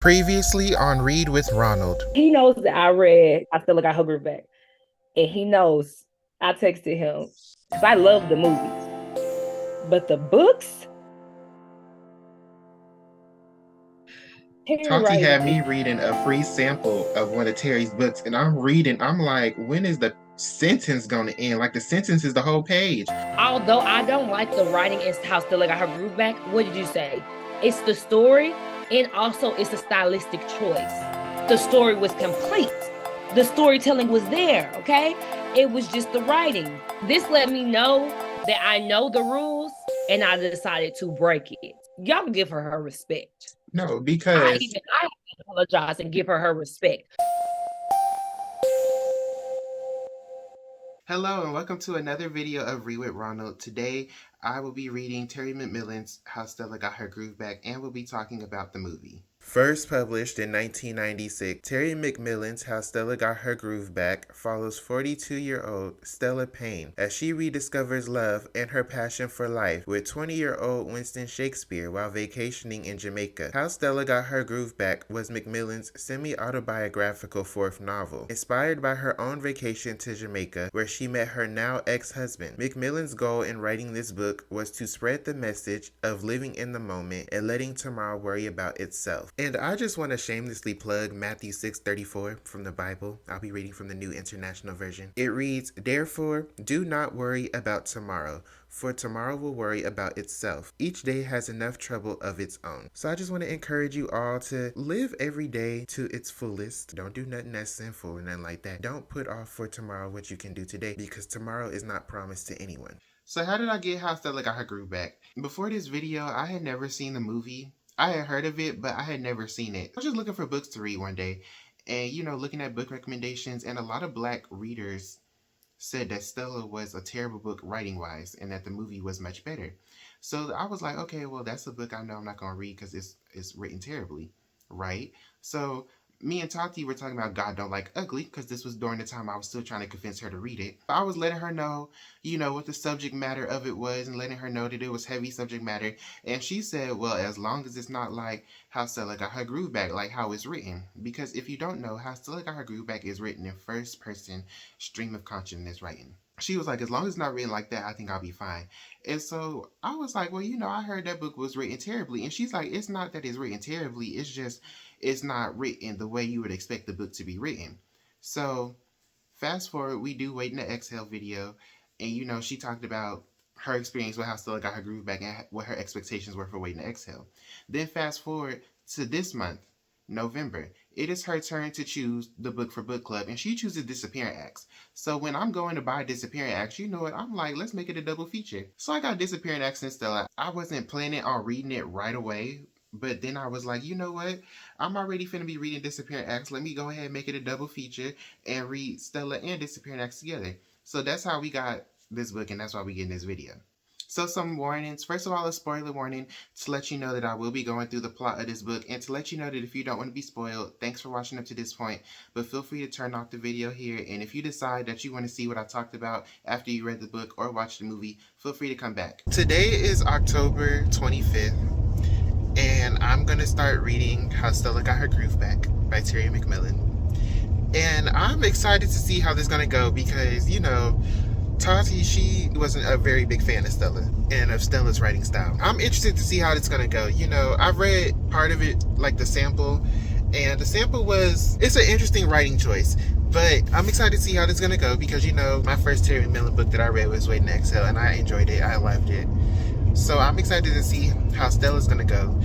Previously on Read with Ronald. He knows that I read I Still Got Her Groove Back. And he knows I texted him because I love the movies. But the books, Terry Tati writing had is me reading a free sample of one of Terry's books, and I'm reading, I'm like, when is the sentence gonna end? Like, the sentence is the whole page. although I don't like the writing in how Stella Got Her Groove Back, what did you say? It's the story and also it's a stylistic choice. The story was complete. The storytelling was there, okay? It was just the writing. This let me know that I know the rules and I decided to break it. Y'all give her respect. No, I because even I have to apologize and give her respect. hello and welcome to another video of Read with Ronald. Today I will be reading Terry McMillan's How Stella Got Her Groove Back, and we'll be talking about the movie. First published in 1996, Terry McMillan's How Stella Got Her Groove Back follows 42-year-old Stella Payne as she rediscovers love and her passion for life with 20-year-old Winston Shakespeare while vacationing in Jamaica. How Stella Got Her Groove Back was McMillan's semi-autobiographical fourth novel, inspired by her own vacation to Jamaica where she met her now ex-husband. McMillan's goal in writing this book was to spread the message of living in the moment and letting tomorrow worry about itself. And I just want to shamelessly plug Matthew 6:34 from the Bible. I'll be reading from the New International Version. It reads, "Therefore, do not worry about tomorrow, for tomorrow will worry about itself. Each day has enough trouble of its own." So I just want to encourage you all to live every day to its fullest. Don't do nothing that's sinful or nothing like that. Don't put off for tomorrow what you can do today, because tomorrow is not promised to anyone. So how did I get How Stella Got Her Groove Back? Before this video, I had never seen the movie. I had heard of it, but I had never seen it. I was just looking for books to read one day, and looking at book recommendations, and a lot of black readers said that Stella was a terrible book writing wise, and that the movie was much better. So I was like, okay, well, that's a book I know I'm not gonna read because it's written terribly, right? So me and Tati were talking about God Don't Like Ugly, because this was during the time I was still trying to convince her to read it. I was letting her know, what the subject matter of it was, and letting her know that it was heavy subject matter. And she said, well, as long as it's not like How Stella Got Her Groove Back, like how it's written. Because if you don't know, How Stella Got Her Groove Back is written in first person stream of consciousness writing. She was like, as long as it's not written like that, I think I'll be fine. And so I was like, well, I heard that book was written terribly. And she's like, it's not that it's written terribly. It's just, it's not written the way you would expect the book to be written. So fast forward, we do Wait in the Exhale video. And, she talked about her experience with How Stella Got Her Groove Back and what her expectations were for Wait in the Exhale. Then fast forward to this month, November. It is her turn to choose the book for book club, and she chooses Disappearing Acts. So when I'm going to buy Disappearing Acts, you know what? I'm like, let's make it a double feature. So I got Disappearing Acts and Stella. I wasn't planning on reading it right away, but then I was like, you know what? I'm already finna be reading Disappearing Acts. Let me go ahead and make it a double feature and read Stella and Disappearing Acts together. So that's how we got this book, and that's why we get in this video. So some warnings. First of all, a spoiler warning to let you know that I will be going through the plot of this book, and to let you know that if you don't want to be spoiled, thanks for watching up to this point, but feel free to turn off the video here, and if you decide that you want to see what I talked about after you read the book or watch the movie, feel free to come back. Today is October 25th, and I'm going to start reading How Stella Got Her Groove Back by Terry McMillan. And I'm excited to see how this is going to go because, Tati, she wasn't a very big fan of Stella and of Stella's writing style. I'm interested to see how it's gonna go. I've read part of it, like the sample, and the sample it's an interesting writing choice. But I'm excited to see how this is gonna go because, my first Terry McMillan book that I read was Wait in Exhale, and I enjoyed it. I loved it. So I'm excited to see how Stella's gonna go,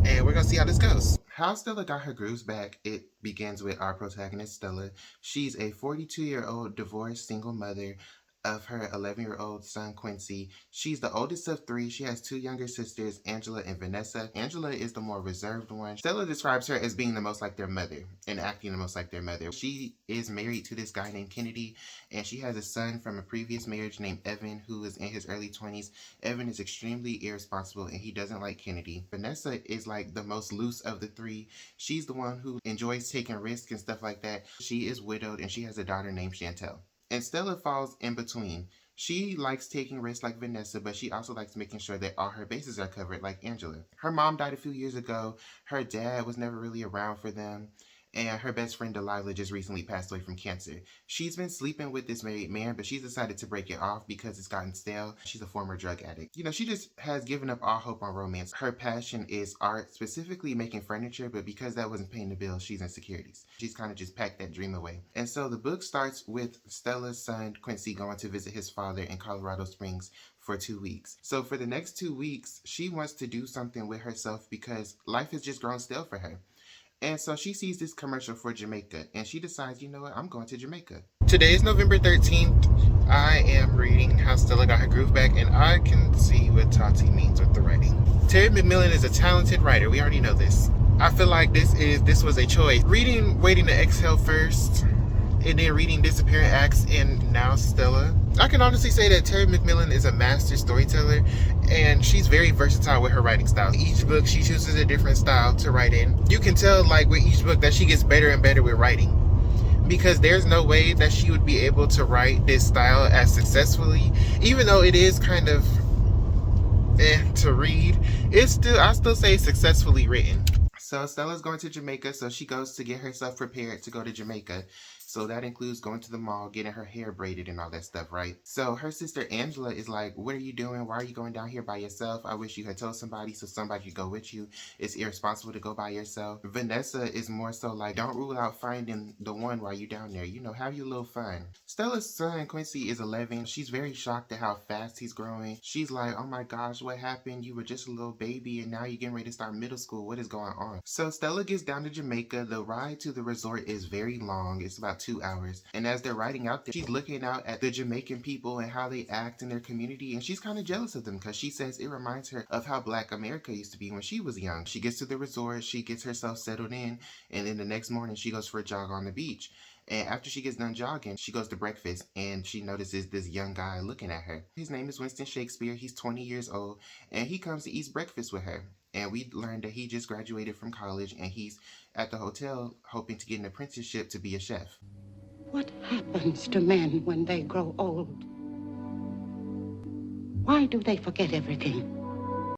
and we're gonna see how this goes. How Stella Got Her Grooves Back, it begins with our protagonist, Stella. She's a 42-year-old divorced single mother of her 11-year-old son, Quincy. She's the oldest of three. She has two younger sisters, Angela and Vanessa. Angela is the more reserved one. Stella describes her as being the most like their mother and acting the most like their mother. She is married to this guy named Kennedy, and she has a son from a previous marriage named Evan, who is in his early 20s. Evan is extremely irresponsible, and he doesn't like Kennedy. Vanessa is like the most loose of the three. She's the one who enjoys taking risks and stuff like that. She is widowed, and she has a daughter named Chantel. And Stella falls in between. She likes taking risks like Vanessa, but she also likes making sure that all her bases are covered like Angela. Her mom died a few years ago. Her dad was never really around for them. And her best friend Delilah just recently passed away from cancer. She's been sleeping with this married man, but she's decided to break it off because it's gotten stale. She's a former drug addict. She just has given up all hope on romance. Her passion is art, specifically making furniture, but because that wasn't paying the bills, she's in securities. She's kind of just packed that dream away. And so the book starts with Stella's son, Quincy, going to visit his father in Colorado Springs for 2 weeks. So for the next 2 weeks, she wants to do something with herself because life has just grown stale for her. And so she sees this commercial for Jamaica and she decides, you know what, I'm going to Jamaica. Today is November 13th. I am reading How Stella Got Her Groove Back, and I can see what Tati means with the writing. Terry McMillan is a talented writer. We already know this. I feel like this was a choice. Reading Waiting to Exhale first, and then reading Disappearing Acts, and now Stella. I can honestly say that Terry McMillan is a master storyteller, and she's very versatile with her writing style. Each book, she chooses a different style to write in. You can tell, like, with each book that she gets better and better with writing, because there's no way that she would be able to write this style as successfully, even though it is kind of to read. I still say successfully written. So Stella's going to Jamaica, so she goes to get herself prepared to go to Jamaica. So that includes going to the mall, getting her hair braided and all that stuff, right? So her sister Angela is like, what are you doing? Why are you going down here by yourself? I wish you had told somebody so somebody could go with you. It's irresponsible to go by yourself. Vanessa is more so like, don't rule out finding the one while you're down there. Have your little fun. Stella's son, Quincy, is 11. She's very shocked at how fast he's growing. She's like, oh my gosh, what happened? You were just a little baby and now you're getting ready to start middle school. What is going on? So Stella gets down to Jamaica. The ride to the resort is very long. It's about 2 hours. And as they're riding out there, she's looking out at the Jamaican people and how they act in their community, and she's kind of jealous of them because she says it reminds her of how Black America used to be when she was young. She gets to the resort, she gets herself settled in, and then the next morning she goes for a jog on the beach. And after she gets done jogging, she goes to breakfast and she notices this young guy looking at her. His name is Winston Shakespeare. He's 20 years old and he comes to eat breakfast with her. And we learned that he just graduated from college and he's at the hotel hoping to get an apprenticeship to be a chef. What happens to men when they grow old? Why do they forget everything?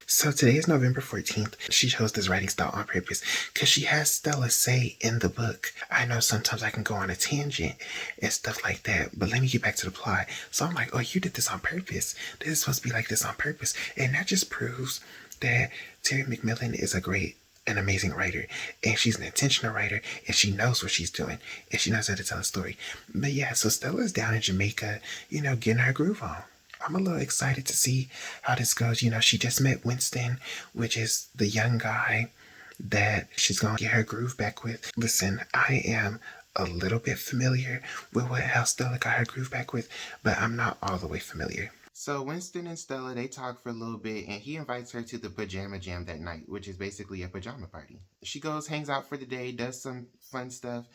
So today is November 14th. She chose this writing style on purpose because she has Stella say in the book, I know sometimes I can go on a tangent and stuff like that, but let me get back to the plot. So I'm like, oh, you did this on purpose. This is supposed to be like this on purpose. And that just proves that Terry McMillan is an amazing writer, and she's an intentional writer, and she knows what she's doing, and she knows how to tell a story. But yeah, so Stella's down in Jamaica, getting her groove on. I'm a little excited to see how this goes. She just met Winston, which is the young guy that she's going to get her groove back with. Listen, I am a little bit familiar with how Stella got her groove back with, but I'm not all the way familiar. So Winston and Stella, they talk for a little bit, and he invites her to the pajama jam that night, which is basically a pajama party. She goes, hangs out for the day, does some fun stuff,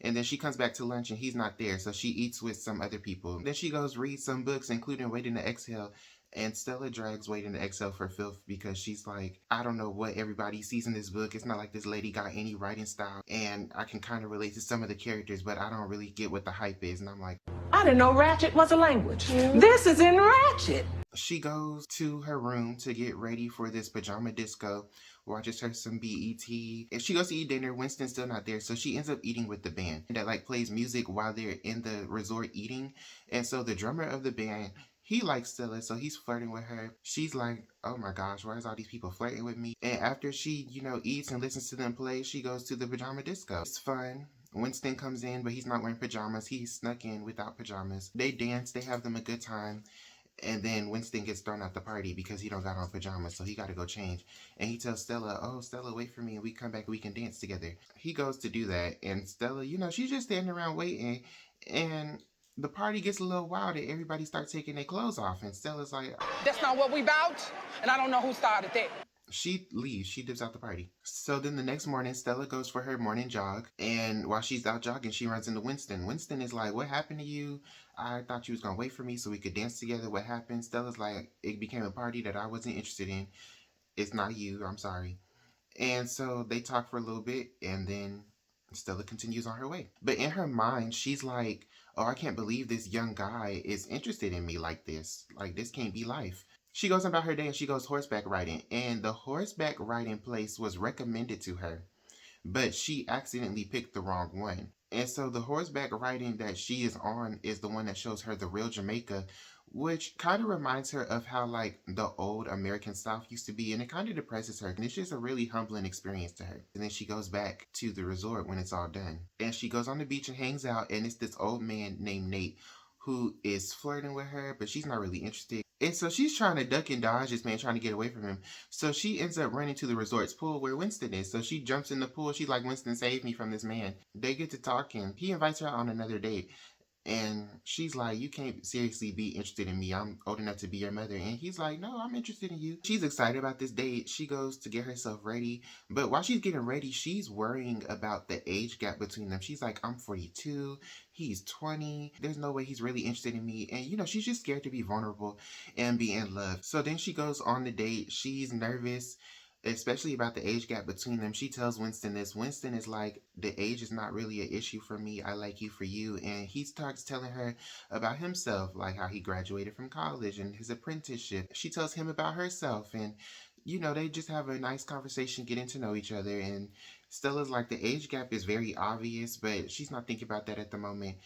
and then she comes back to lunch and he's not there, so she eats with some other people. Then she goes read some books, including Waiting to Exhale, and Stella drags Waiting to Exhale for filth because she's like, I don't know what everybody sees in this book. It's not like this lady got any writing style, and I can kind of relate to some of the characters, but I don't really get what the hype is. And I'm like, I didn't know Ratchet was a language. This is in Ratchet. She goes to her room to get ready for this pajama disco, watches her some BET. If she goes to eat dinner, Winston's still not there, so she ends up eating with the band that plays music while they're in the resort eating. And so the drummer of the band, he likes Stella, so he's flirting with her. She's like, oh my gosh, why is all these people flirting with me? And after she, eats and listens to them play, she goes to the pajama disco. It's fun. Winston comes in, but he's not wearing pajamas. He snuck in without pajamas. They dance, they have them a good time. And then Winston gets thrown out the party because he don't got on pajamas, so he got to go change. And he tells Stella, oh, Stella, wait for me, and we come back and we can dance together. He goes to do that, and Stella, she's just standing around waiting, and the party gets a little wild, and everybody starts taking their clothes off, and Stella's like, That's not what we bout, and I don't know who started that. She leaves. She dips out the party. So then the next morning, Stella goes for her morning jog. And while she's out jogging, she runs into Winston. Winston is like, what happened to you? I thought you was going to wait for me so we could dance together. What happened? Stella's like, it became a party that I wasn't interested in. It's not you. I'm sorry. And so they talk for a little bit. And then Stella continues on her way. But in her mind, she's like, oh, I can't believe this young guy is interested in me like this. Like, this can't be life. She goes about her day and she goes horseback riding. And the horseback riding place was recommended to her, but she accidentally picked the wrong one. And so the horseback riding that she is on is the one that shows her the real Jamaica, which kind of reminds her of how like the old American South used to be, and it kind of depresses her. And it's just a really humbling experience to her. And then she goes back to the resort when it's all done. And she goes on the beach and hangs out, and it's this old man named Nate who is flirting with her, but she's not really interested. And so she's trying to duck and dodge this man, trying to get away from him. So she ends up running to the resort's pool where Winston is. So she jumps in the pool. She's like, Winston, save me from this man. They get to talking. He invites her on another date. And she's like, you can't seriously be interested in me. I'm old enough to be your mother. And he's like, no, I'm interested in you. She's excited about this date. She goes to get herself ready. But while she's getting ready, she's worrying about the age gap between them. She's like, I'm 42. He's 20. There's no way he's really interested in me. And, you know, she's just scared to be vulnerable and be in love. So then she goes on the date. She's nervous, especially about the age gap between them. She tells Winston this. Winston is like, the age is not really an issue for me. I like you for you. And he starts telling her about himself, like how he graduated from college and his apprenticeship. She tells him about herself, and you know, they just have a nice conversation, getting to know each other. And Stella's like, the age gap is very obvious, but she's not thinking about that at the moment.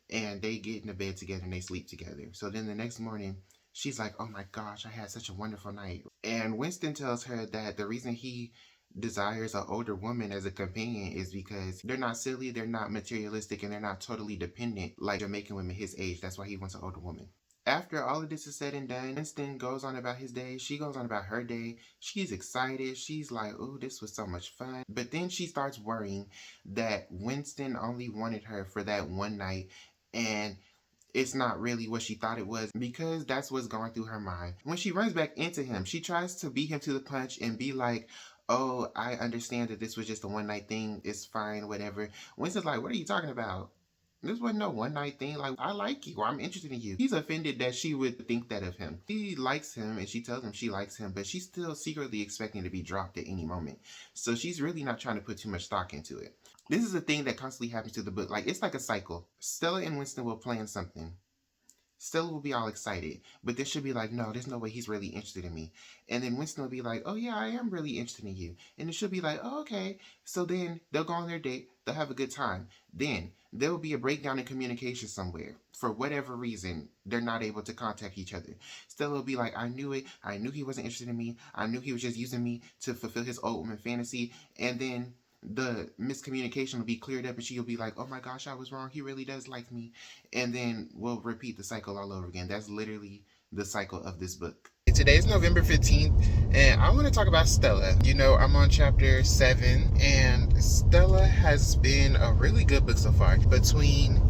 And they get in the bed together and they sleep together. So then the next morning, she's like, oh my gosh, I had such a wonderful night. And Winston tells her that the reason he desires an older woman as a companion is because they're not silly, they're not materialistic, and they're not totally dependent like Jamaican women his age. That's why he wants an older woman. After all of this is said and done, Winston goes on about his day. She goes on about her day. She's excited. She's like, oh, this was so much fun. But then she starts worrying that Winston only wanted her for that one night, and it's not really what she thought it was, because that's what's going through her mind. When she runs back into him, she tries to beat him to the punch and be like, oh, I understand that this was just a one night thing. It's fine, whatever. Winston's like, what are you talking about? This wasn't no one night thing. Like, I like you, or I'm interested in you. He's offended that she would think that of him. She likes him, and she tells him she likes him, but she's still secretly expecting to be dropped at any moment. So she's really not trying to put too much stock into it. This is a thing that constantly happens to the book. Like, it's like a cycle. Stella and Winston will plan something. Stella will be all excited, but then she'll be like, no, there's no way he's really interested in me. And then Winston will be like, oh yeah, I am really interested in you. And then she'll be like, oh, okay. So then they'll go on their date, they'll have a good time. Then there will be a breakdown in communication somewhere. For whatever reason, they're not able to contact each other. Stella will be like, I knew it. I knew he wasn't interested in me. I knew he was just using me to fulfill his old woman fantasy. And then the miscommunication will be cleared up, and she'll be like, oh my gosh, I was wrong. He really does like me. And then we'll repeat the cycle all over again. That's literally the cycle of this book. Today's November 15th, and I want to talk about Stella. You know, I'm on chapter 7, and Stella has been a really good book so far. Between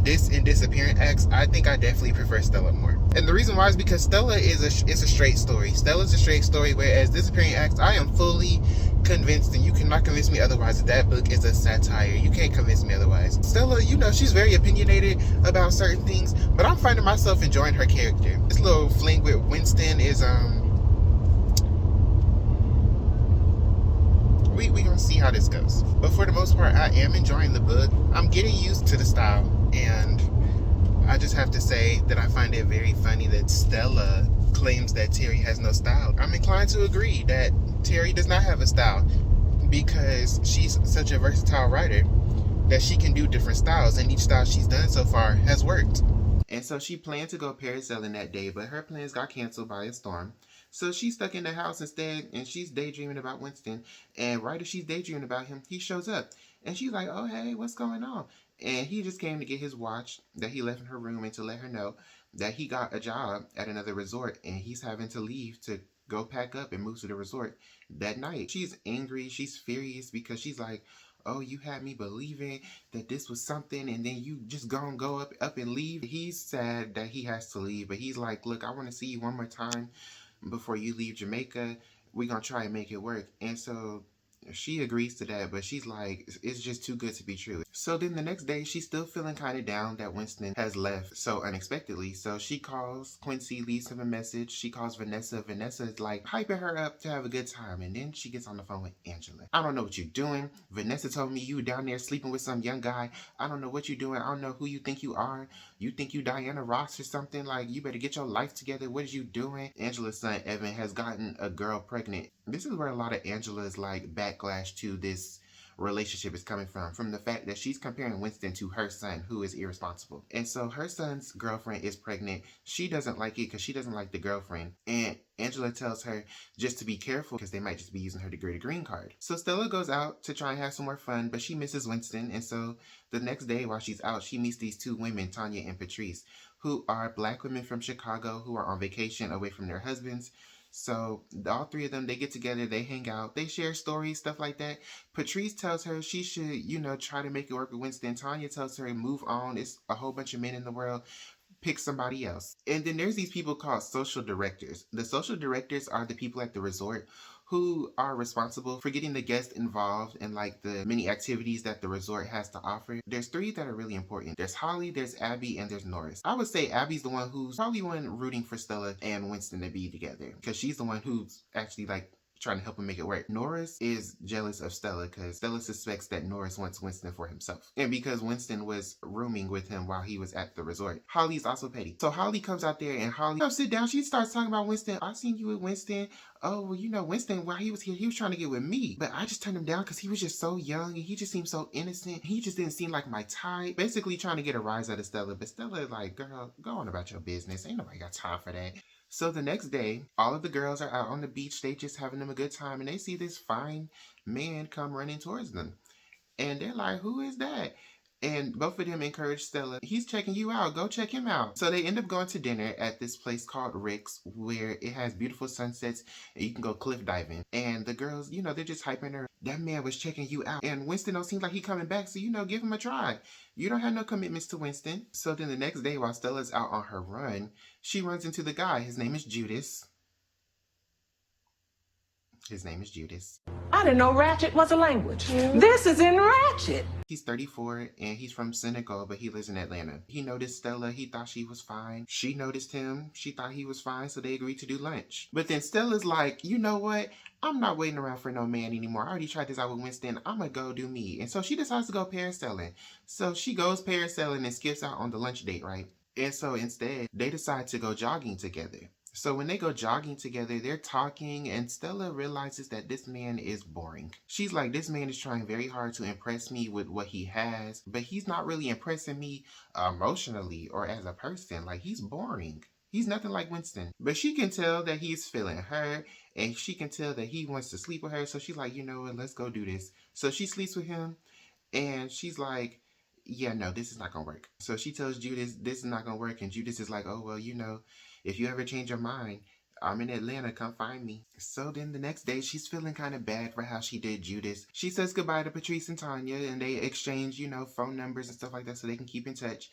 this and Disappearing Acts, I think I definitely prefer Stella more. And the reason why is because Stella is a straight story. Stella's a straight story, whereas Disappearing Acts, I am fully convinced, and you cannot convince me otherwise, that book is a satire. You can't convince me otherwise. Stella, you know, she's very opinionated about certain things, but I'm finding myself enjoying her character. This little fling with Winston is we gonna see how this goes. But for the most part, I am enjoying the book. I'm getting used to the style, and I just have to say that I find it very funny that Stella claims that Terry has no style. I'm inclined to agree that Terry does not have a style, because she's such a versatile writer that she can do different styles, and each style she's done so far has worked. And so she planned to go parasailing that day, but her plans got canceled by a storm. So she's stuck in the house instead, and she's daydreaming about Winston. And right as she's daydreaming about him, he shows up. And she's like, oh, hey, what's going on? And he just came to get his watch that he left in her room and to let her know that he got a job at another resort, and he's having to leave to go pack up and move to the resort that night. She's angry. She's furious because she's like, oh, you had me believing that this was something, and then you just gonna go up and leave. He's sad that he has to leave, but he's like, look, I want to see you one more time before you leave Jamaica. We're gonna try and make it work. And so She agrees to that, but she's like, it's just too good to be true. So then the next day, she's still feeling kind of down that Winston has left so unexpectedly. So she calls Quincy, leaves him a message. She calls Vanessa. Vanessa is like hyping her up to have a good time. And then she gets on the phone with Angela. I don't know what you're doing. Vanessa told me you down there sleeping with some young guy. I don't know what you're doing. I don't know who you think you are. You think you Diana Ross or something? Like, you better get your life together. What is you doing? Angela's son, Evan, has gotten a girl pregnant. This is where a lot of Angela's like backlash to this relationship is coming from the fact that she's comparing Winston to her son, who is irresponsible. And so her son's girlfriend is pregnant. She doesn't like it because she doesn't like the girlfriend. And Angela tells her just to be careful because they might just be using her to get a green card. So Stella goes out to try and have some more fun, but she misses Winston. And so the next day while she's out, she meets these two women, Tanya and Patrice, who are black women from Chicago who are on vacation away from their husbands. So all three of them, they get together, they hang out, they share stories, stuff like that. Patrice tells her she should, try to make it work with Winston. Tanya tells her move on. It's a whole bunch of men in the world. Pick somebody else. And then there's these people called social directors. The social directors are the people at the resort who are responsible for getting the guests involved in like the many activities that the resort has to offer. There's three that are really important. There's Holly, there's Abby, and there's Norris. I would say Abby's the one who's probably one rooting for Stella and Winston to be together because she's the one who's actually like trying to help him make it work. Norris is jealous of Stella because Stella suspects that Norris wants Winston for himself. And because Winston was rooming with him while he was at the resort. Holly's also petty. So Holly comes out there and Holly, sit down. She starts talking about Winston. I seen you with Winston. Oh, well, Winston, while he was here, he was trying to get with me. But I just turned him down because he was just so young and he just seemed so innocent. He just didn't seem like my type. Basically trying to get a rise out of Stella. But Stella like, girl, go on about your business. Ain't nobody got time for that. So the next day, all of the girls are out on the beach. They just having them a good time. And they see this fine man come running towards them. And they're like, who is that? And both of them encourage Stella, he's checking you out. Go check him out. So they end up going to dinner at this place called Rick's, where it has beautiful sunsets and you can go cliff diving. And the girls, they're just hyping her. That man was checking you out. And Winston don't seem like he coming back. So, give him a try. You don't have no commitments to Winston. So then the next day while Stella's out on her run, she runs into the guy. His name is Judas. I didn't know Ratchet was a language. This is in Ratchet. He's 34 and he's from Senegal, but he lives in Atlanta. He noticed Stella. He thought she was fine. She noticed him. She thought he was fine, so they agreed to do lunch. But then Stella's like, you know what? I'm not waiting around for no man anymore. I already tried this out with Winston. I'm going to go do me. And so she decides to go parasailing. So she goes parasailing and skips out on the lunch date, right? And so instead, they decide to go jogging together. So when they go jogging together, they're talking and Stella realizes that this man is boring. She's like, this man is trying very hard to impress me with what he has, but he's not really impressing me emotionally or as a person. Like, he's boring. He's nothing like Winston. But she can tell that he's feeling her and she can tell that he wants to sleep with her. So she's like, you know what, let's go do this. So she sleeps with him and she's like, yeah, no, this is not going to work. So she tells Judas this is not going to work. And Judas is like, oh, well, if you ever change your mind, I'm in Atlanta, come find me. So then the next day, she's feeling kind of bad for how she did Judas. She says goodbye to Patrice and Tanya, and they exchange, phone numbers and stuff like that so they can keep in touch.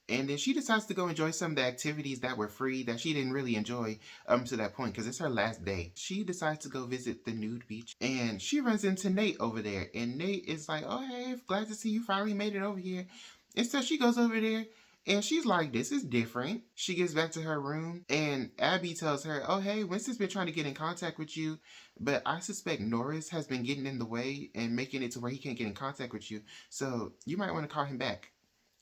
And then she decides to go enjoy some of the activities that were free that she didn't really enjoy to that point because it's her last day. She decides to go visit the nude beach and she runs into Nate over there. And Nate is like, oh, hey, glad to see you finally made it over here. And so she goes over there. And she's like, this is different. She gets back to her room and Abby tells her, oh, hey, Winston's been trying to get in contact with you, but I suspect Norris has been getting in the way and making it to where he can't get in contact with you. So you might want to call him back.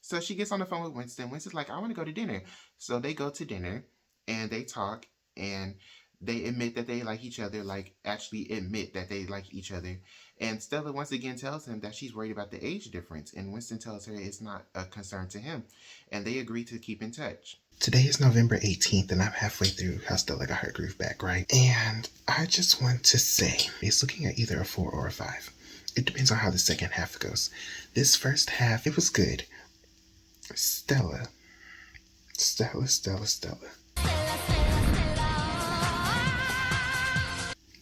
So she gets on the phone with Winston. Winston's like, I want to go to dinner. So they go to dinner and they talk and they admit that they like each other, like actually admit that they like each other. And Stella once again tells him that she's worried about the age difference. And Winston tells her it's not a concern to him. And they agree to keep in touch. Today is November 18th and I'm halfway through how Stella got her groove back, right? And I just want to say, it's looking at either a 4 or a 5. It depends on how the second half goes. This first half, it was good. Stella.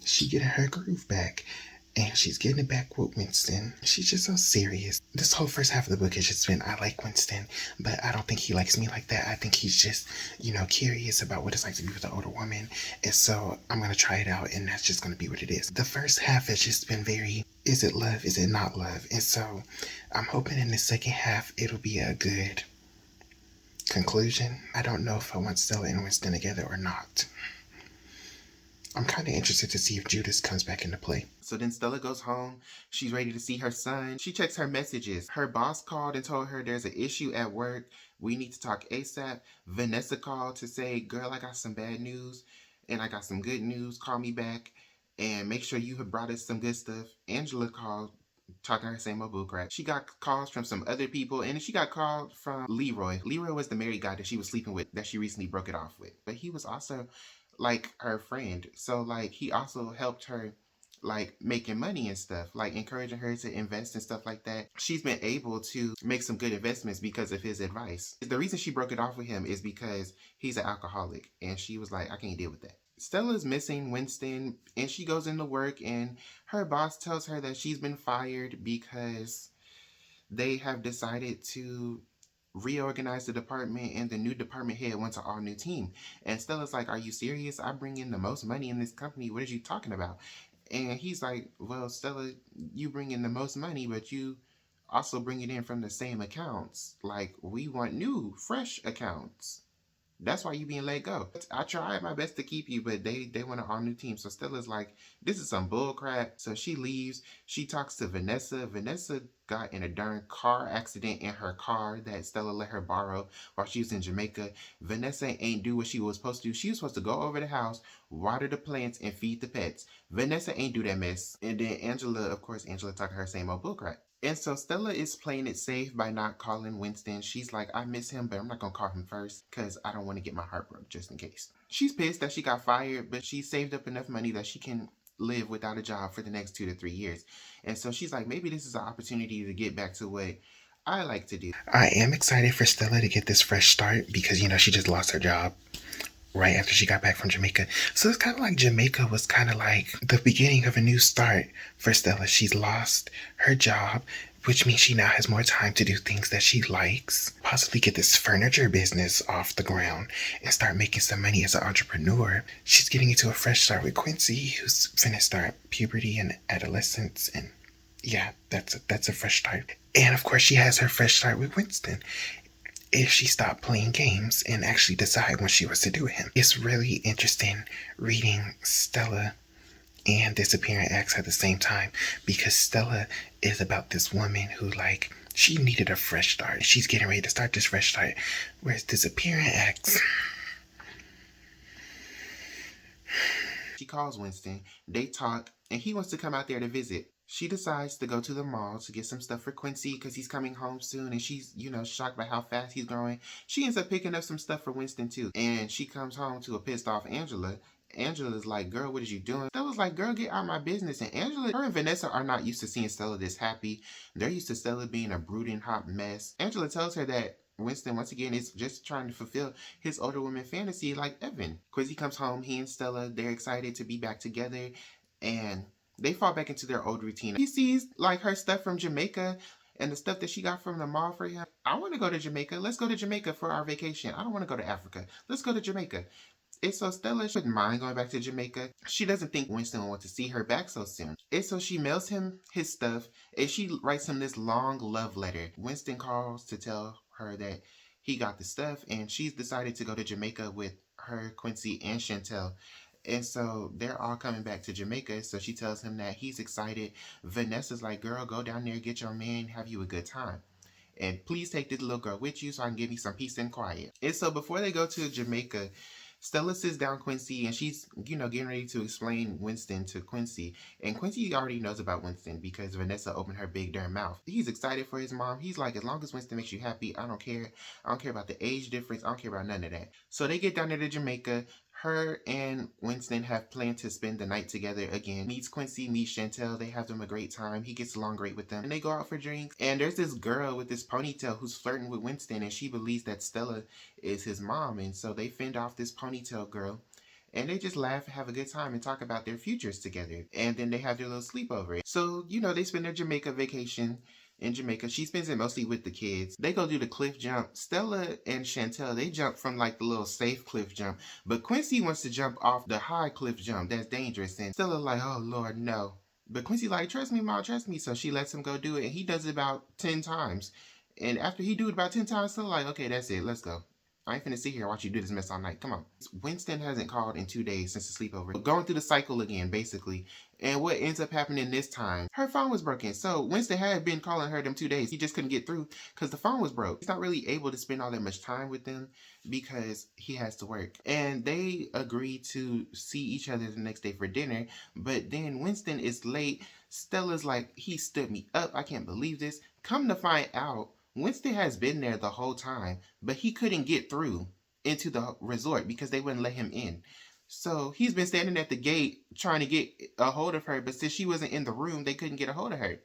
She getting her groove back. And she's getting it back with Winston. She's just so serious. This whole first half of the book has just been, I like Winston, but I don't think he likes me like that. I think he's just, curious about what it's like to be with an older woman. And so I'm going to try it out, and that's just going to be what it is. The first half has just been Is it love? Is it not love? And so I'm hoping in the second half it'll be a good conclusion. I don't know if I want Stella and Winston together or not. I'm kind of interested to see if Judas comes back into play. So then Stella goes home. She's ready to see her son. She checks her messages. Her boss called and told her there's an issue at work. We need to talk ASAP. Vanessa called to say, girl, I got some bad news and I got some good news. Call me back and make sure you have brought us some good stuff. Angela called, talking her same old bullcrap. She got calls from some other people, and she got called from Leroy. Leroy was the married guy that she was sleeping with, that she recently broke it off with. But he was also like her friend. So like he also helped her like making money and stuff, like encouraging her to invest and stuff like that. She's been able to make some good investments because of his advice. The reason she broke it off with him is because he's an alcoholic, and she was like, I can't deal with that. Stella's missing Winston, and she goes into work, and her boss tells her that she's been fired because they have decided to reorganize the department, and the new department head wants an all new team. And Stella's like, are you serious? I bring in the most money in this company. What are you talking about? And he's like, well, Stella, you bring in the most money, but you also bring it in from the same accounts. Like, we want new, fresh accounts. That's why you being let go. I tried my best to keep you, but they want an all new team. So Stella's like, this is some bull crap. So she leaves. She talks to Vanessa. Vanessa got in a darn car accident in her car that Stella let her borrow while she was in Jamaica. Vanessa ain't do what she was supposed to do. She was supposed to go over the house, water the plants, and feed the pets. Vanessa ain't do that mess. And then Angela, of course, Angela talking her same old bull crap. And so Stella is playing it safe by not calling Winston. She's like, I miss him, but I'm not going to call him first because I don't want to get my heart broke just in case. She's pissed that she got fired, but she saved up enough money that she can live without a job for the next 2 to 3 years. And so she's like, maybe this is an opportunity to get back to what I like to do. I am excited for Stella to get this fresh start because, she just lost her job right after she got back from Jamaica. So it's kind of like Jamaica was kind of like the beginning of a new start for Stella. She's lost her job, which means she now has more time to do things that she likes, possibly get this furniture business off the ground and start making some money as an entrepreneur. She's getting into a fresh start with Quincy, who's finna start puberty and adolescence, and yeah, that's a fresh start. And of course she has her fresh start with Winston if she stopped playing games and actually decide what she was to do with him. It's really interesting reading Stella and Disappearing Acts at the same time because Stella is about this woman who, like, she needed a fresh start. She's getting ready to start this fresh start. Whereas Disappearing Acts, she calls Winston, they talk, and he wants to come out there to visit. She decides to go to the mall to get some stuff for Quincy because he's coming home soon, and she's, shocked by how fast he's growing. She ends up picking up some stuff for Winston too, and she comes home to a pissed off Angela. Angela's like, girl, what is you doing? Stella's like, girl, get out of my business. And Angela, her and Vanessa are not used to seeing Stella this happy. They're used to Stella being a brooding hot mess. Angela tells her that Winston, once again, is just trying to fulfill his older woman fantasy like Evan. Quincy comes home, he and Stella, they're excited to be back together, and they fall back into their old routine. He sees like her stuff from Jamaica and the stuff that she got from the mall for him. I want to go to Jamaica. Let's go to Jamaica for our vacation. I don't want to go to Africa. Let's go to Jamaica. And so Stella shouldn't mind going back to Jamaica. She doesn't think Winston will want to see her back so soon. And so she mails him his stuff and she writes him this long love letter. Winston calls to tell her that he got the stuff and she's decided to go to Jamaica with her, Quincy, and Chantel. And so they're all coming back to Jamaica. So she tells him that he's excited. Vanessa's like, girl, go down there, get your man, have you a good time. And please take this little girl with you so I can give you some peace and quiet. And so before they go to Jamaica, Stella sits down Quincy and she's, getting ready to explain Winston to Quincy. And Quincy already knows about Winston because Vanessa opened her big darn mouth. He's excited for his mom. He's like, as long as Winston makes you happy, I don't care. I don't care about the age difference. I don't care about none of that. So they get down there to Jamaica. Her and Winston have planned to spend the night together again. Meets Quincy, meets Chantel. They have them a great time. He gets along great with them. And they go out for drinks. And there's this girl with this ponytail who's flirting with Winston. And she believes that Stella is his mom. And so they fend off this ponytail girl. And they just laugh and have a good time and talk about their futures together. And then they have their little sleepover. So, they spend their Jamaica vacation in Jamaica. She spends it mostly with the kids. They go do the cliff jump. Stella and Chantel, they jump from like the little safe cliff jump. But Quincy wants to jump off the high cliff jump. That's dangerous. And Stella like, oh Lord, no. But Quincy's like, trust me, Mom, trust me. So she lets him go do it, and he does it about 10 times. And after he do it about 10 times, so like, okay, that's it, let's go. I ain't finna sit here and watch you do this mess all night. Come on. Winston hasn't called in 2 days since the sleepover. Going through the cycle again, basically. And what ends up happening this time, her phone was broken. So Winston had been calling her them 2 days. He just couldn't get through because the phone was broke. He's not really able to spend all that much time with them because he has to work. And they agree to see each other the next day for dinner. But then Winston is late. Stella's like, he stood me up. I can't believe this. Come to find out, Winston has been there the whole time, but he couldn't get through into the resort because they wouldn't let him in. So he's been standing at the gate trying to get a hold of her, but since she wasn't in the room, they couldn't get a hold of her.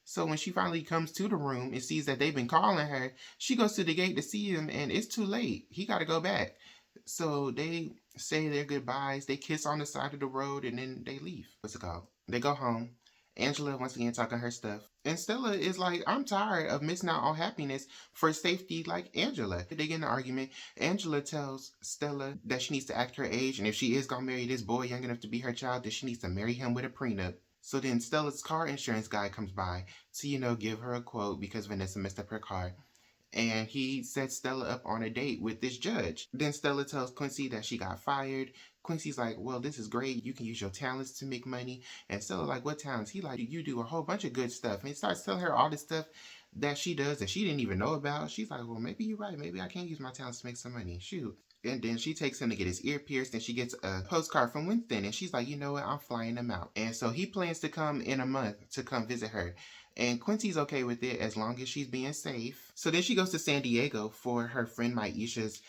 So when she finally comes to the room and sees that they've been calling her, she goes to the gate to see him, and it's too late. He got to go back. So they say their goodbyes, they kiss on the side of the road, and then they leave. What's it called? They go home. Angela once again talking her stuff. And Stella is like, I'm tired of missing out on happiness for safety like Angela. They get in an argument. Angela tells Stella that she needs to act her age, and if she is going to marry this boy young enough to be her child, then she needs to marry him with a prenup. So then Stella's car insurance guy comes by to, give her a quote because Vanessa messed up her car. And he sets Stella up on a date with this judge. Then Stella tells Quincy that she got fired. Quincy's like, well, this is great. You can use your talents to make money. And Stella like, what talents? He like, you do a whole bunch of good stuff. And he starts telling her all this stuff that she does that she didn't even know about. She's like, well, maybe you're right. Maybe I can use my talents to make some money. Shoot. And then she takes him to get his ear pierced, and she gets a postcard from Winston. And she's like, you know what? I'm flying him out. And so he plans to come in a month to come visit her. And Quincy's okay with it as long as she's being safe. So then she goes to San Diego for her friend Maisha's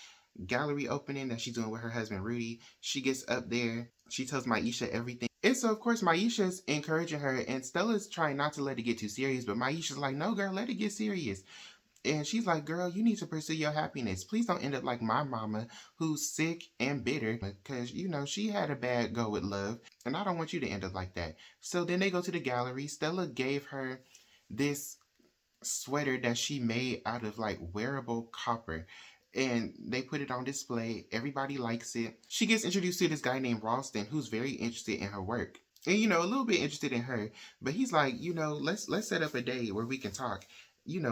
gallery opening that she's doing with her husband Rudy. She gets up there. She tells Maisha everything. And so, of course, Maisha's encouraging her. And Stella's trying not to let it get too serious. But Maisha's like, no, girl, let it get serious. And she's like, girl, you need to pursue your happiness. Please don't end up like my mama, who's sick and bitter. Because, she had a bad go with love. And I don't want you to end up like that. So then they go to the gallery. Stella gave her this sweater that she made out of like wearable copper, and they put it on display. Everybody likes it. She gets introduced to this guy named Ralston, who's very interested in her work and a little bit interested in her, but he's like, let's set up a day where we can talk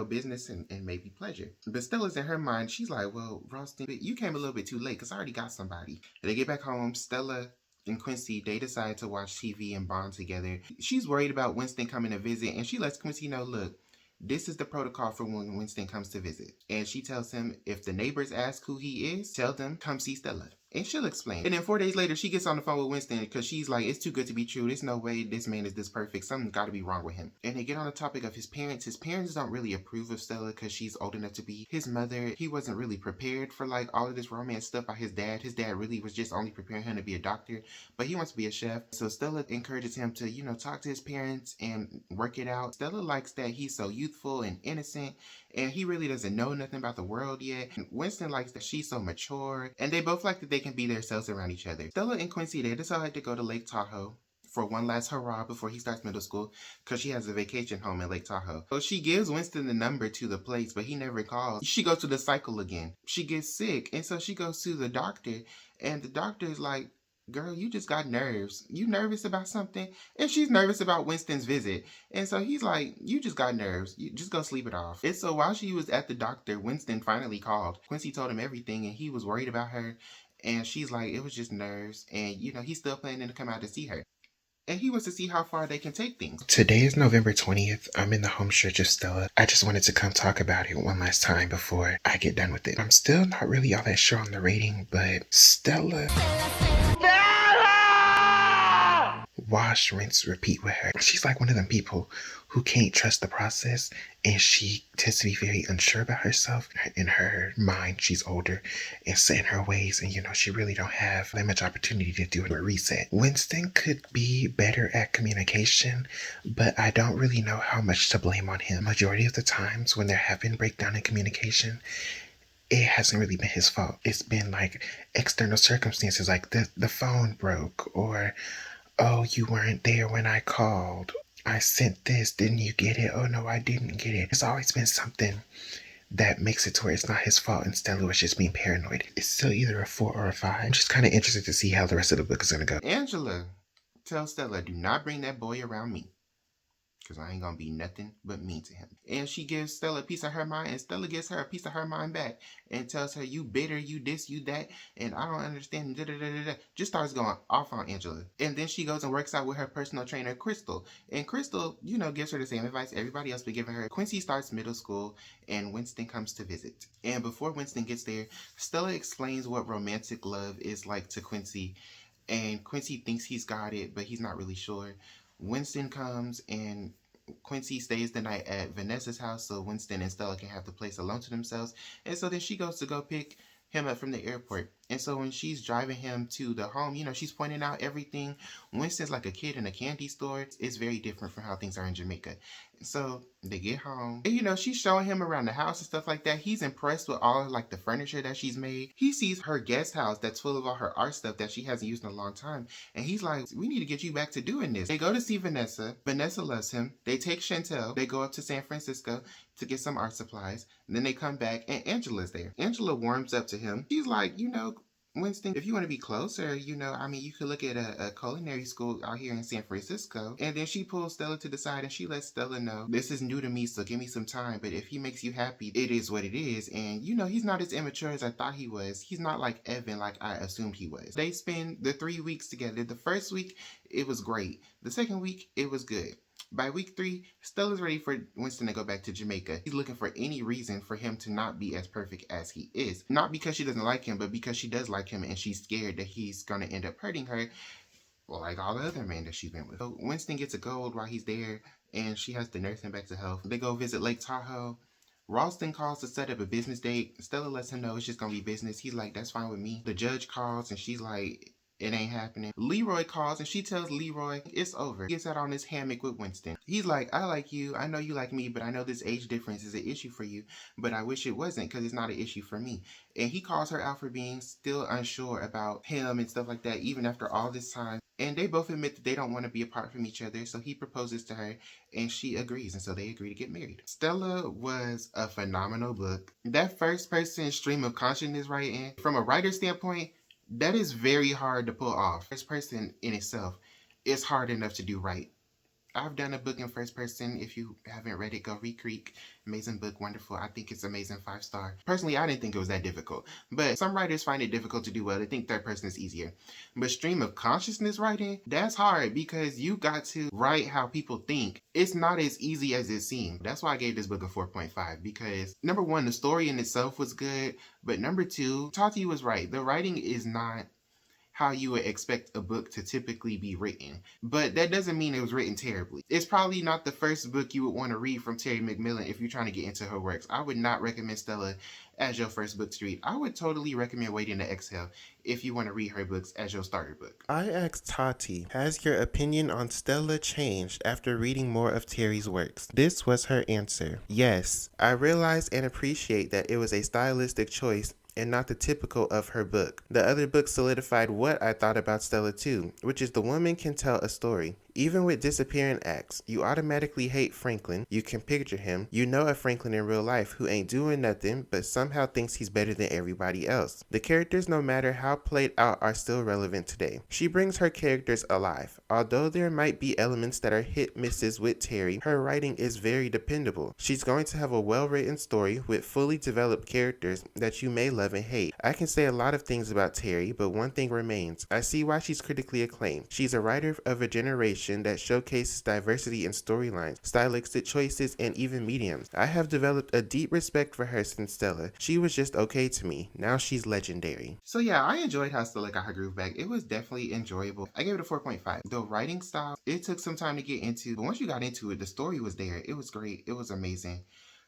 business and maybe pleasure. But Stella's in her mind, she's like, well, Ralston, you came a little bit too late because I already got somebody. And they get back home. Stella and Quincy, they decide to watch TV and bond together. She's worried about Winston coming to visit, and she lets Quincy know, look, this is the protocol for when Winston comes to visit. And she tells him, if the neighbors ask who he is, tell them, come see Stella. And she'll explain. And then 4 days later, she gets on the phone with Winston because she's like, it's too good to be true. There's no way this man is this perfect. Something's got to be wrong with him. And they get on the topic of his parents. His parents don't really approve of Stella because she's old enough to be his mother. He wasn't really prepared for like all of this romance stuff by his dad. His dad really was just only preparing him to be a doctor, but he wants to be a chef. So Stella encourages him to, talk to his parents and work it out. Stella likes that he's so youthful and innocent, and he really doesn't know nothing about the world yet. And Winston likes that she's so mature, and they both like that they can be themselves around each other. Stella and Quincy, they decide to go to Lake Tahoe for one last hurrah before he starts middle school because she has a vacation home in Lake Tahoe. So she gives Winston the number to the place, but he never calls. She goes through the cycle again. She gets sick, and so she goes to the doctor, and the doctor is like, girl, you just got nerves. You nervous about something? And she's nervous about Winston's visit. And so he's like, you just got nerves. You just go sleep it off. And so while she was at the doctor, Winston finally called. Quincy told him everything, and he was worried about her. And she's like, it was just nerves. And, he's still planning to come out to see her. And he wants to see how far they can take things. Today is November 20th. I'm in the home stretch of Stella. I just wanted to come talk about it one last time before I get done with it. I'm still not really all that sure on the rating, but Stella... Wash, rinse, repeat with her. She's like one of them people who can't trust the process, and she tends to be very unsure about herself. In her mind, she's older and set in her ways, and she really don't have that much opportunity to do a reset. Winston could be better at communication, but I don't really know how much to blame on him. Majority of the times when there have been breakdown in communication, it hasn't really been his fault. It's been like external circumstances, like the phone broke, or oh, you weren't there when I called. I sent this, didn't you get it? Oh no, I didn't get it. It's always been something that makes it to where it's not his fault, and Stella was just being paranoid. It's still either a 4 or a 5. I'm just kind of interested to see how the rest of the book is going to go. Angela tells Stella, do not bring that boy around me, because I ain't gonna be nothing but mean to him. And she gives Stella a piece of her mind, and Stella gives her a piece of her mind back and tells her, you bitter, you this, you that, and I don't understand, da da da da da. Just starts going off on Angela. And then she goes and works out with her personal trainer, Crystal. And Crystal, gives her the same advice everybody else been giving her. Quincy starts middle school, and Winston comes to visit. And before Winston gets there, Stella explains what romantic love is like to Quincy. And Quincy thinks he's got it, but he's not really sure. Winston comes, and Quincy stays the night at Vanessa's house so Winston and Stella can have the place alone to themselves. And so then she goes to go pick him up from the airport. And so when she's driving him to the home, she's pointing out everything. Winston's like a kid in a candy store. It's very different from how things are in Jamaica. So they get home. And she's showing him around the house and stuff like that. He's impressed with all of the furniture that she's made. He sees her guest house that's full of all her art stuff that she hasn't used in a long time. And he's like, we need to get you back to doing this. They go to see Vanessa. Vanessa loves him. They take Chantel. They go up to San Francisco to get some art supplies. And then they come back and Angela's there. Angela warms up to him. She's like, Winston, if you want to be closer, you could look at a culinary school out here in San Francisco. And then she pulls Stella to the side and she lets Stella know, this is new to me, so give me some time. But if he makes you happy, it is what it is. And, he's not as immature as I thought he was. He's not like Evan like I assumed he was. They spend the 3 weeks together. The first week, it was great. The second week, it was good. By week 3, Stella's ready for Winston to go back to Jamaica. He's looking for any reason for him to not be as perfect as he is. Not because she doesn't like him, but because she does like him and she's scared that he's going to end up hurting her like all the other men that she's been with. So Winston gets a gold while he's there and she has to nurse him back to health. They go visit Lake Tahoe. Ralston calls to set up a business date. Stella lets him know it's just going to be business. He's like, that's fine with me. The judge calls and she's like, it ain't happening. Leroy calls and she tells Leroy it's over. He gets out on his hammock with Winston. He's like, I like you. I know you like me, but I know this age difference is an issue for you. But I wish it wasn't because it's not an issue for me. And he calls her out for being still unsure about him and stuff like that, even after all this time. And they both admit that they don't want to be apart from each other. So he proposes to her and she agrees. And so they agree to get married. Stella was a phenomenal book. That first person stream of consciousness writing, from a writer's standpoint, that is very hard to pull off. First person in itself is hard enough to do right. I've done a book in first person. If you haven't read it, go read Creek. Amazing book, wonderful. I think it's amazing, 5-star. Personally, I didn't think it was that difficult. But some writers find it difficult to do well. They think third person is easier. But stream of consciousness writing, that's hard because you got to write how people think. It's not as easy as it seems. That's why I gave this book a 4.5 because number 1, the story in itself was good. But number 2, Tati was right. The writing is not how you would expect a book to typically be written. But that doesn't mean it was written terribly. It's probably not the first book you would want to read from Terry McMillan if you're trying to get into her works. I would not recommend Stella as your first book to read. I would totally recommend Waiting to Exhale if you want to read her books as your starter book. I asked Tati, has your opinion on Stella changed after reading more of Terry's works? This was her answer. Yes, I realize and appreciate that it was a stylistic choice and not the typical of her book. The other book solidified what I thought about Stella too, which is the woman can tell a story. Even with disappearing acts, you automatically hate Franklin. You can picture him. You know a Franklin in real life who ain't doing nothing but somehow thinks he's better than everybody else. The characters, no matter how played out, are still relevant today. She brings her characters alive. Although there might be elements that are hit misses with Terry, her writing is very dependable. She's going to have a well-written story with fully developed characters that you may love and hate. I can say a lot of things about Terry, but one thing remains. I see why she's critically acclaimed. She's a writer of a generation that showcases diversity in storylines, stylistic choices, and even mediums. I have developed a deep respect for her since Stella. She was just okay to me. Now she's legendary. So yeah, I enjoyed how Stella got her groove back. It was definitely enjoyable. I gave it a 4.5. The writing style, it took some time to get into, but once you got into it, the story was there. It was great. It was amazing.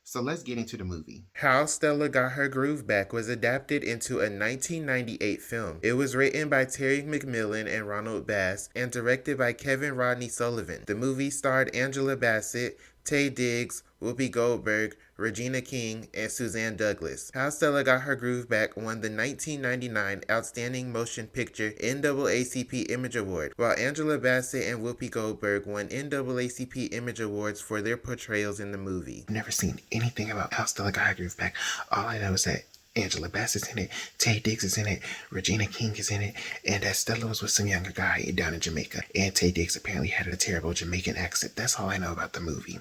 So let's get into the movie. How Stella Got Her Groove Back was adapted into a 1998 film. It was written by Terry McMillan and Ronald Bass and directed by Kevin Rodney Sullivan. The movie starred Angela Bassett, Taye Diggs, Whoopi Goldberg, Regina King, and Suzanne Douglas. How Stella Got Her Groove Back won the 1999 Outstanding Motion Picture NAACP Image Award, while Angela Bassett and Whoopi Goldberg won NAACP Image Awards for their portrayals in the movie. I've never seen anything about How Stella Got Her Groove Back. All I know is that Angela Bassett's in it, Taye Diggs is in it, Regina King is in it, and that Stella was with some younger guy down in Jamaica. And Taye Diggs apparently had a terrible Jamaican accent. That's all I know about the movie.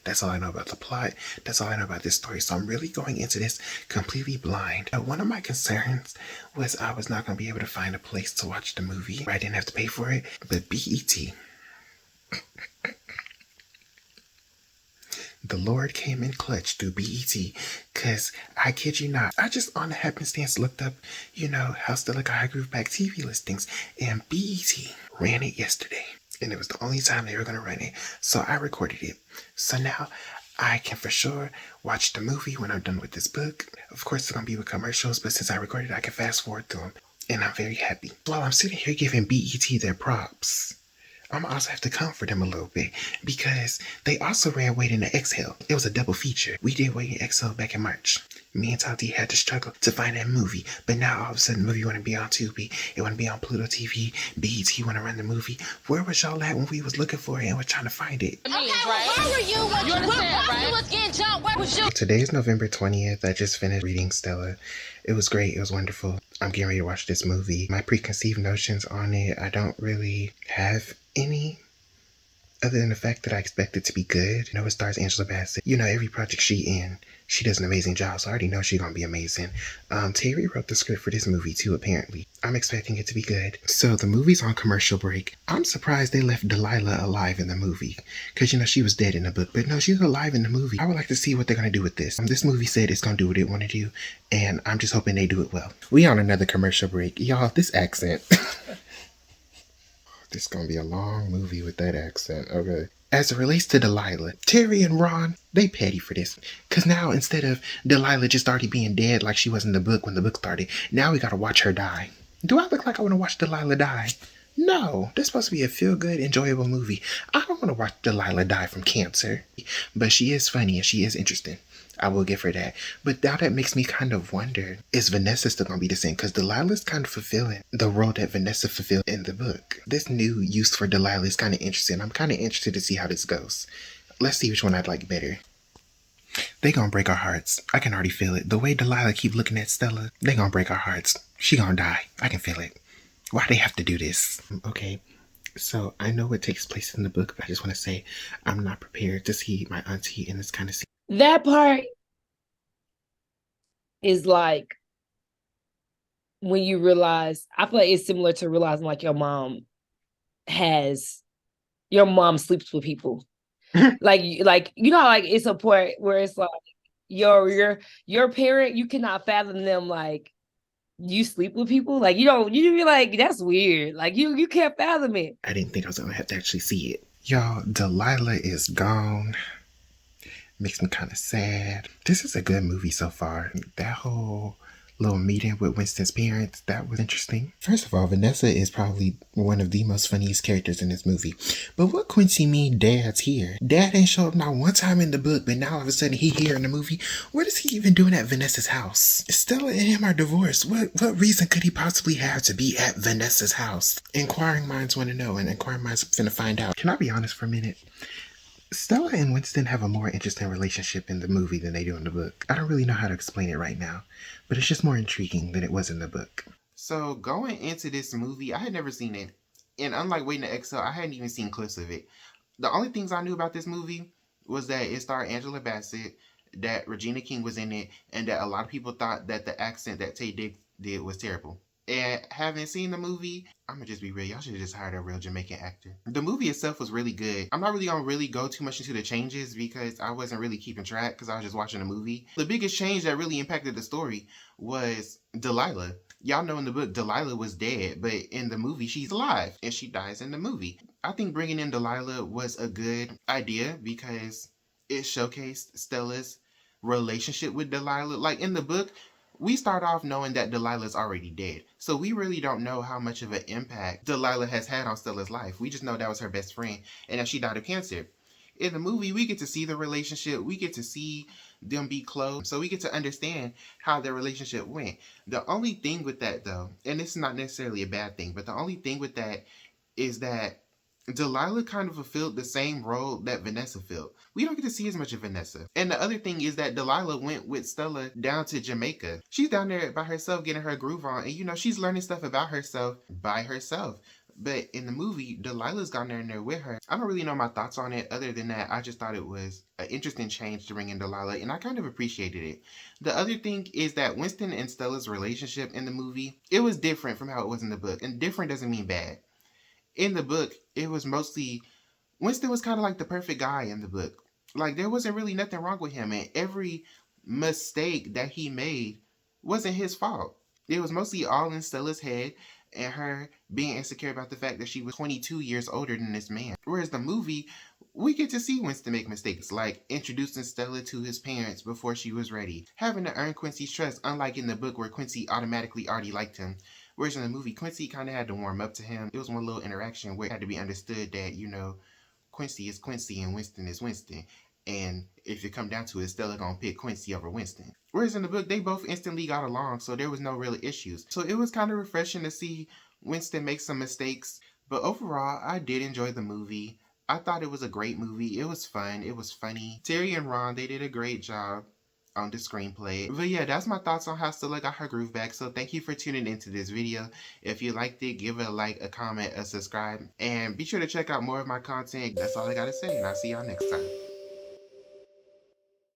That's all I know about the plot. That's all I know about this story. So I'm really going into this completely blind. One of my concerns was I was not going to be able to find a place to watch the movie where I didn't have to pay for it. But BET, the Lord came in clutch through BET, because I kid you not, I just on the happenstance looked up, how Stella got her Groove Back TV listings, and BET ran it yesterday. And it was the only time they were going to run it. So I recorded it. So now I can for sure watch the movie when I'm done with this book. Of course, it's going to be with commercials, but since I recorded it, I can fast forward through them. And I'm very happy. While I'm sitting here giving BET their props, I'm going to also have to comfort them a little bit, because they also ran Waiting to Exhale. It was a double feature. We did Waiting to Exhale back in March. Me and Tati had to struggle to find that movie, but now all of a sudden the movie want to be on Tubi, it want to be on Pluto TV, BET want to run the movie. Where was y'all at when we was looking for it and was trying to find it? Okay, well, where were you when you was getting jumped? Where was you? Today is November 20th. I just finished reading Stella. It was great. It was wonderful. I'm getting ready to watch this movie. My preconceived notions on it, I don't really have any, other than the fact that I expect it to be good. It stars Angela Bassett. Every project she in, she does an amazing job, so I already know she's gonna be amazing. Terry wrote the script for this movie too, apparently. I'm expecting it to be good. So the movie's on commercial break. I'm surprised they left Delilah alive in the movie, because she was dead in the book, but no, she's alive in the movie. I would like to see what they're gonna do with this. This movie said it's gonna do what it want to do, and I'm just hoping they do it well. We on another commercial break. Y'all, this accent. This is gonna be a long movie with that accent, okay? As it relates to Delilah, Terry and Ron, they petty for this. Because now, instead of Delilah just already being dead like she was in the book when the book started, now we gotta watch her die. Do I look like I want to watch Delilah die? No, this is supposed to be a feel-good, enjoyable movie. I don't want to watch Delilah die from cancer. But she is funny and she is interesting. I will give her that. But now that makes me kind of wonder, is Vanessa still going to be the same? Because Delilah's kind of fulfilling the role that Vanessa fulfilled in the book. This new use for Delilah is kind of interesting. I'm kind of interested to see how this goes. Let's see which one I'd like better. They gonna break our hearts. I can already feel it. The way Delilah keep looking at Stella, they gonna break our hearts. She gonna die. I can feel it. Why they have to do this? Okay. So I know what takes place in the book, but I just want to say I'm not prepared to see my auntie in this kind of scene. That part is like when you realize, I feel like it's similar to realizing like your mom sleeps with people. like it's a point where it's like your parent, you cannot fathom them like you sleep with people. Like you be like, that's weird. Like you can't fathom it. I didn't think I was gonna have to actually see it. Y'all, Delilah is gone. Makes me kind of sad. This is a good movie so far. That whole little meeting with Winston's parents, that was interesting. First of all, Vanessa is probably one of the most funniest characters in this movie. But what Quincy mean Dad's here? Dad ain't show up not one time in the book, but now all of a sudden he here in the movie. What is he even doing at Vanessa's house? Stella and him are divorced. What reason could he possibly have to be at Vanessa's house? Inquiring minds want to know, and inquiring minds finna find out. Can I be honest for a minute? Stella and Winston have a more interesting relationship in the movie than they do in the book. I don't really know how to explain it right now, but it's just more intriguing than it was in the book. So going into this movie, I had never seen it. And unlike Waiting to Exhale, I hadn't even seen clips of it. The only things I knew about this movie was that it starred Angela Bassett, that Regina King was in it, and that a lot of people thought that the accent that Taye Diggs did was terrible. And having seen the movie, I'm gonna just be real. Y'all should have just hired a real Jamaican actor. The movie itself was really good. I'm not really gonna go too much into the changes because I wasn't really keeping track because I was just watching the movie. The biggest change that really impacted the story was Delilah. Y'all know in the book, Delilah was dead, but in the movie, she's alive and she dies in the movie. I think bringing in Delilah was a good idea because it showcased Stella's relationship with Delilah. Like in the book, we start off knowing that Delilah's already dead. So we really don't know how much of an impact Delilah has had on Stella's life. We just know that was her best friend and that she died of cancer. In the movie, we get to see the relationship. We get to see them be close. So we get to understand how their relationship went. The only thing with that though, and this is not necessarily a bad thing, but the only thing with that is that Delilah kind of fulfilled the same role that Vanessa filled. We don't get to see as much of Vanessa. And the other thing is that Delilah went with Stella down to Jamaica. She's down there by herself getting her groove on, and you know, she's learning stuff about herself by herself. But in the movie, Delilah's gone there with her. I don't really know my thoughts on it other than that I just thought it was an interesting change to bring in Delilah, and I kind of appreciated it. The other thing is that Winston and Stella's relationship in the movie, it was different from how it was in the book. And different doesn't mean bad. In the book, it was mostly, Winston was kind of like the perfect guy in the book. Like, there wasn't really nothing wrong with him, and every mistake that he made wasn't his fault. It was mostly all in Stella's head and her being insecure about the fact that she was 22 years older than this man. Whereas the movie, we get to see Winston make mistakes, like introducing Stella to his parents before she was ready, having to earn Quincy's trust, unlike in the book where Quincy automatically already liked him. Whereas in the movie, Quincy kind of had to warm up to him. It was one little interaction where it had to be understood that, you know, Quincy is Quincy and Winston is Winston. And if it come down to it, Stella gonna pick Quincy over Winston. Whereas in the book, they both instantly got along, so there was no real issues. So it was kind of refreshing to see Winston make some mistakes. But overall, I did enjoy the movie. I thought it was a great movie. It was fun. It was funny. Terry and Ron, they did a great job on the screenplay. But yeah, that's my thoughts on how Stella got her groove back. So thank you for tuning into this video. If you liked it, give it a like, a comment, a subscribe. And be sure to check out more of my content. That's all I gotta say, and I'll see y'all next time.